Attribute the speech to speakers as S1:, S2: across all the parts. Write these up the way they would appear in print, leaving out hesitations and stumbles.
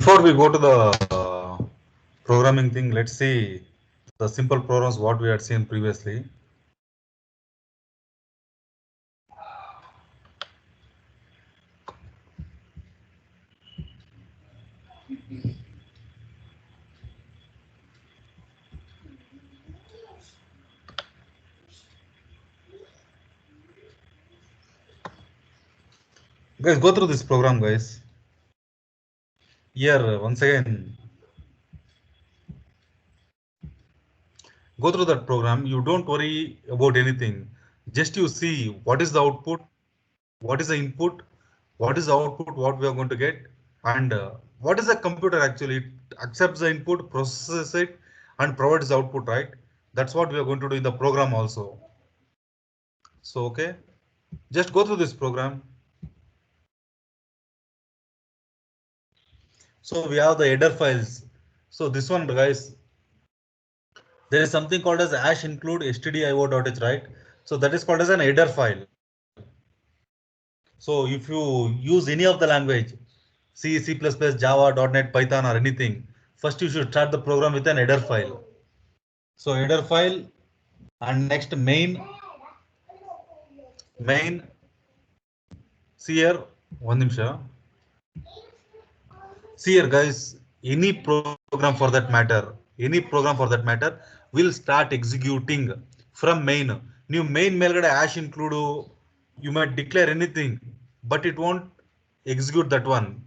S1: Before we go to the programming thing, let's see the simple programs what we had seen previously. Guys, go through this program, guys. Here, once again, go through that program. You don't worry about anything. Just you see what is the output, what is the input, what is the output, what we are going to get, and what is the computer actually. It accepts the input, processes it, and provides the output, right? That's what we are going to do in the program also. So, okay, just go through this program. So we have the header files. So this one, guys, there is something called as hash include stdio.h, right? So that is called as an header file. So if you use any of the language, C, C++, Java, .NET, Python or anything, first you should start the program with an header file. So header file and next main. See here, one nimsha. See here, guys, any program for that matter, will start executing from main. New main ಮೇಲ್ಗಡೆ hash include, you might declare anything, but it won't execute that one.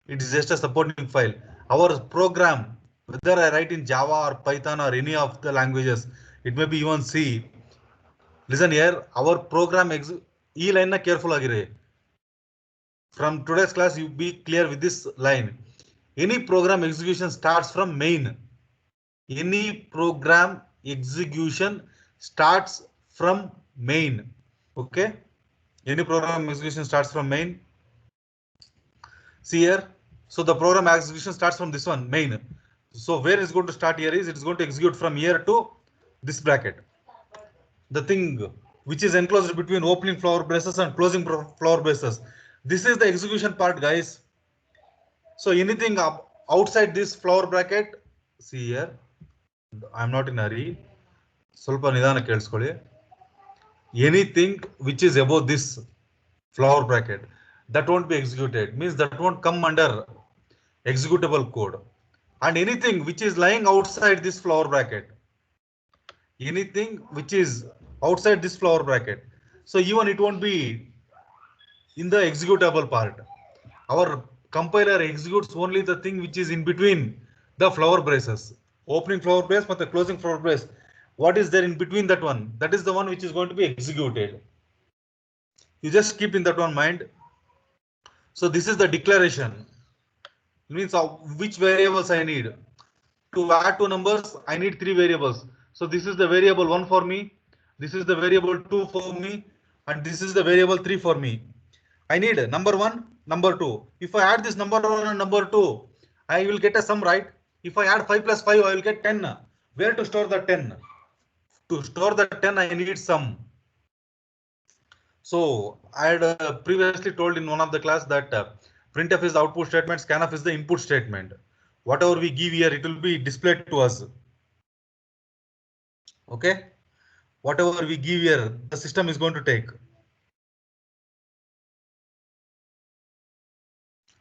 S1: It is just a supporting file. Our program, whether I write in Java or Python or any of the languages, it may be even C. Listen here, our program e line na careful agire. From today's class, you be clear with this line. Any program execution starts from main. Any program execution starts from main. Okay. Any program execution starts from main. See here. So the program execution starts from this one, main. So where it's going to start here is it's going to execute from here to this bracket. The thing which is enclosed between opening flower braces and closing flower braces. This is the execution part, guys. So anything outside this flower bracket, see here, I'm not in a hurry. ಸ್ವಲ್ಪ ನಿಧಾನ ಕೇಳಿಸ್ಕೊಳ್ಳಿ. Anything which is above this flower bracket, that won't be executed. Means that won't come under executable code. And anything which is lying outside this flower bracket, anything which is outside this flower bracket, so even it won't be in the executable part. Our compiler executes only the thing which is in between the flower braces, opening flower brace but the closing flower brace. What is there in between that one? That is the one which is going to be executed. You just keep in that one mind. So this is the declaration. It means which variables I need. To add two numbers, I need three variables. So this is the variable 1 for me, this is the variable 2 for me, and this is the variable 3 for me. I need number 1, number 2. If I add this number 1 and number 2, I will get a sum, right? If I add 5 plus 5, I will get 10. Where to store the 10? To store the 10, I need sum. So I had previously told in one of the class that printf is the output statement, scanf is the input statement. Whatever we give here, it will be displayed to us. Okay, whatever we give here, the system is going to take.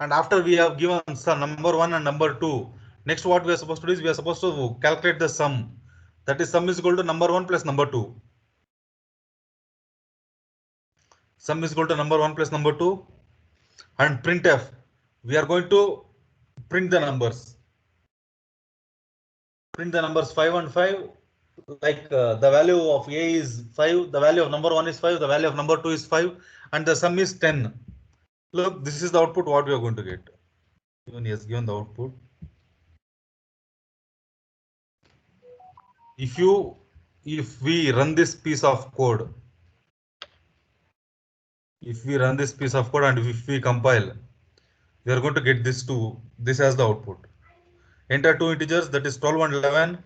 S1: And after we have given some number 1 and number 2, next what we are supposed to do is we are supposed to calculate the sum. That is sum is equal to number 1 plus number 2. Sum is equal to number 1 plus number 2. And printf, we are going to print the numbers. Print the numbers 5 and 5 like the value of a is 5, the value of number 1 is 5, the value of number 2 is 5, and the sum is 10. Look, this is the output what we are going to get. Even he has given the output. If we run this piece of code, and if we compile, we are going to get this as the output. Enter two integers, that is 12 and 11.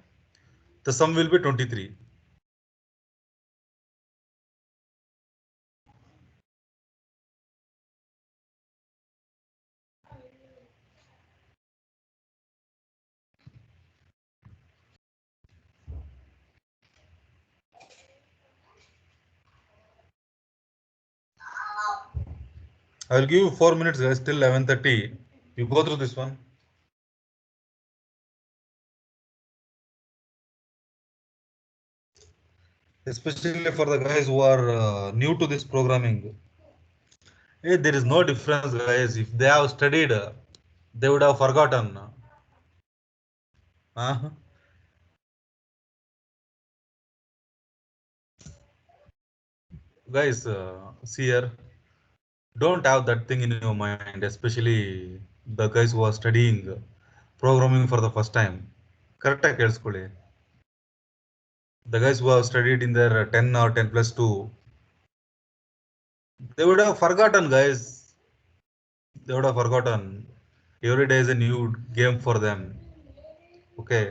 S1: The sum will be 23. I will give you 4 minutes, guys, till 11:30. You go through this one. Especially for the guys who are new to this programming. Hey, there is no difference, guys. If they have studied, they would have forgotten. Uh, guys, see here, don't have that thing in your mind, especially the guys who are studying programming for the first time. Correct, ಕೇಳಿಸ್ಕೊಳ್ಳಿ. The guys who have studied in their 10 or 10 plus 2, they would have forgotten, guys. They would have forgotten. Every day is a new game for them. Okay.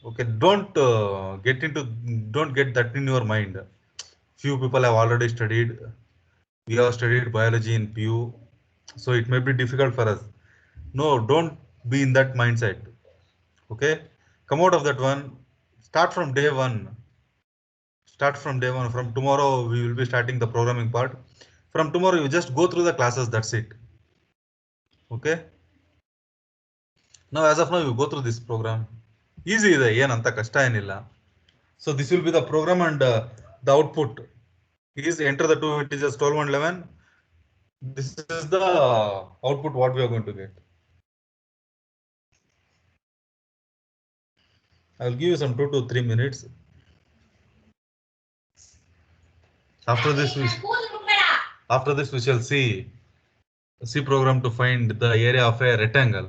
S1: Okay, don't get that in your mind. Few people have already studied. We have studied biology in PU, so it may be difficult for us. No, don't be in that mindset. Okay, come out of that one. Start from day one. Start from day one. From tomorrow, we will be starting the programming part. From tomorrow, you just go through the classes. That's it. Okay. Now, as of now, you go through this program. Easy ಇದೆ ಏನಂತ ಕಷ್ಟ ಏನಿಲ್ಲ. So this will be the program, and the output is enter the two integers 12 and 11. This is the output what we are going to get. I will give you some 2 to 3 minutes. After this, we shall see C program to find the area of a rectangle.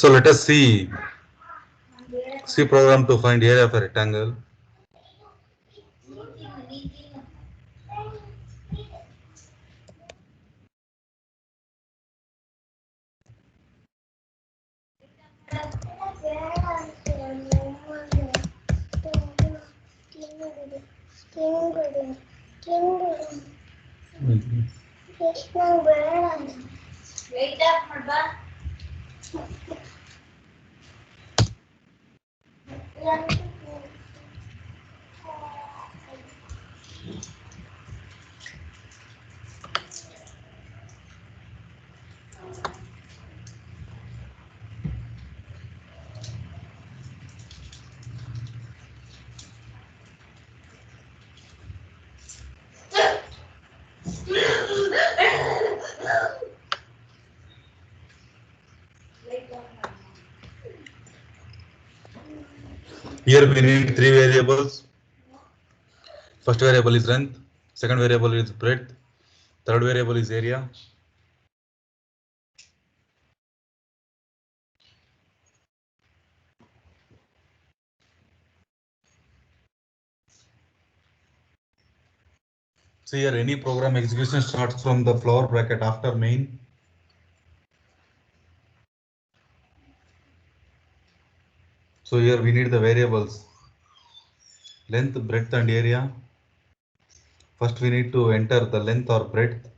S1: So let us see C program to find area of a rectangle. Here we need three variables. First variable is length, second variable is breadth, third variable is area. So here any program execution starts from the floor bracket after main. So here we need the variables length, breadth and area. First we need to enter the length or breadth.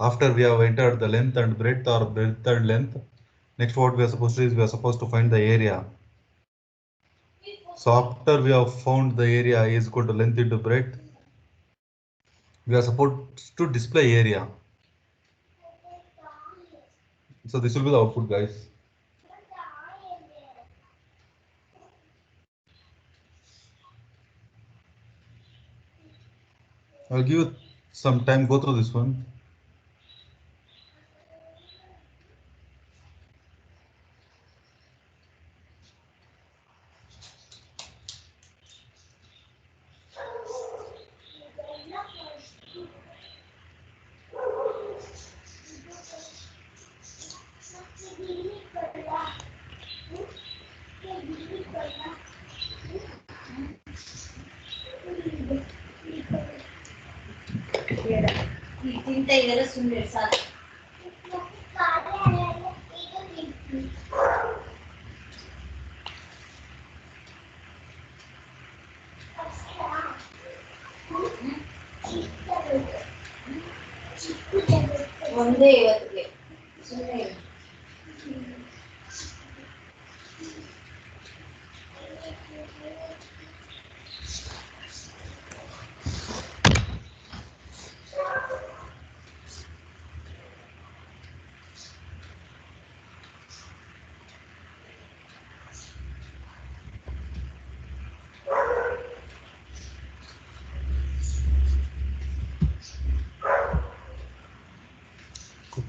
S1: After we have entered the length and breadth or breadth and length, next what we are supposed to do is we are supposed to find the area. So after we have found the area is equal to length into breadth, we are supposed to display area. So this will be the output, guys. I'll give you some time, go through this one.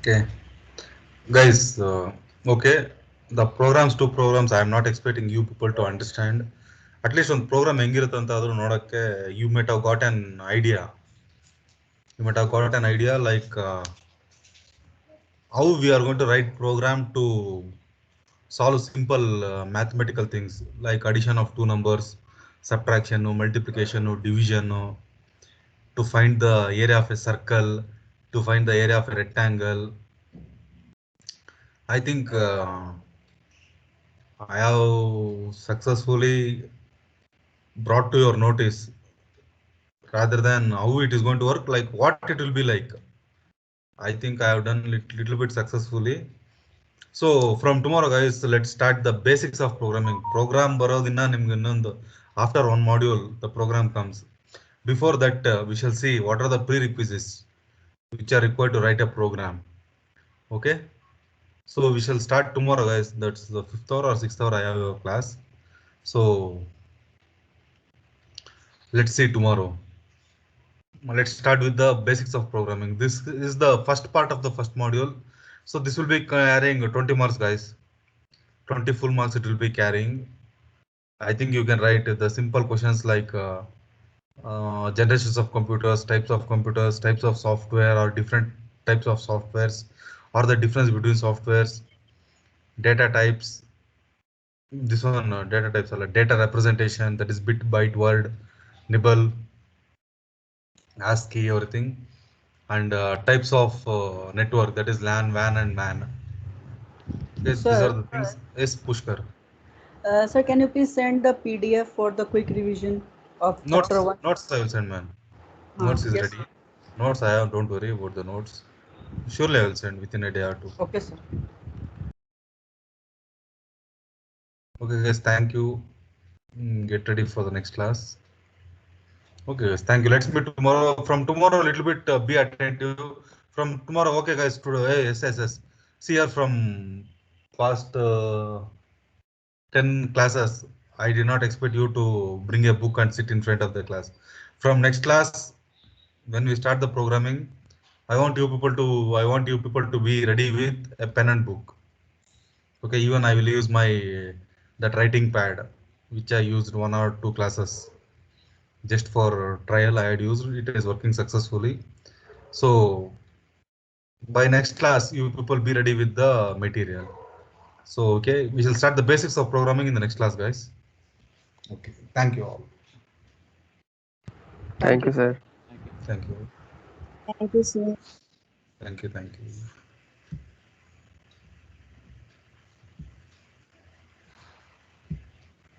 S1: Okay, guys. Okay, the two programs. I am not expecting you people to understand. At least on program ಹೆಂಗಿರುತ್ತೆ ಅಂತ ಆದ್ರೂ ನೋಡಕ್ಕೆ you might have got an idea. You might have got an idea like how we are going to write program to solve simple mathematical things like addition of two numbers, subtraction, multiplication, division, to find the area of a circle, to find the area of a rectangle. I think I have successfully brought to your notice rather than how it is going to work, like what it will be like. I think I have done little bit successfully. So from tomorrow, guys, let's start the basics of programming. Program ಬರೋದಿನ್ನ ನಿಮ್ಗೆ ಇನ್ನೊಂದು after one module the program comes. Before that, we shall see what are the prerequisites which are required to write a program. Okay. So we shall start tomorrow, guys. That's the 5th hour or 6th hour I have a class. So let's see tomorrow. Let's start with the basics of programming. This is the first part of the first module. So this will be carrying 20 marks, guys. 20 full marks it will be carrying. I think you can write the simple questions like generations of computers, types of software or different types of softwares, or the difference between softwares, data types. This one data types are like data representation, that is bit, byte, word, nibble, ASCII, everything, and types of network, that is LAN, WAN, and MAN. Yes, these
S2: Sir,
S1: are the things. Yes, Pushkar.
S2: sir, can you please send the PDF for the quick revision of chapter
S1: Notes,
S2: 1?
S1: notes I will send, man. Notes is
S2: Yes,
S1: ready.
S2: sir.
S1: Notes I have. Don't worry about the notes. Surely I will send within a day or two.
S2: Okay, sir.
S1: Okay, guys. Thank you. Get ready for the next class. Okay, guys. Thank you. Let's meet tomorrow. From tomorrow, a little bit be attentive. From tomorrow, okay, guys. Today, hey, yes, yes, yes. See here from past 10 classes. I did not expect you to bring a book and sit in front of the class. From next class, when we start the programming, I want you people to be ready with a pen and book. Okay, even I will use my that writing pad, which I used 1 or 2 classes just for trial. I had used it is working successfully. So by next class, you people be ready with the material. So okay, we shall start the basics of programming in the next class, guys. Okay, thank you all.
S2: Thank
S3: Thank
S2: you,
S3: you,
S2: sir.
S3: sir.
S1: Thank you.
S4: Thank you, sir.
S1: Thank you. Thank you.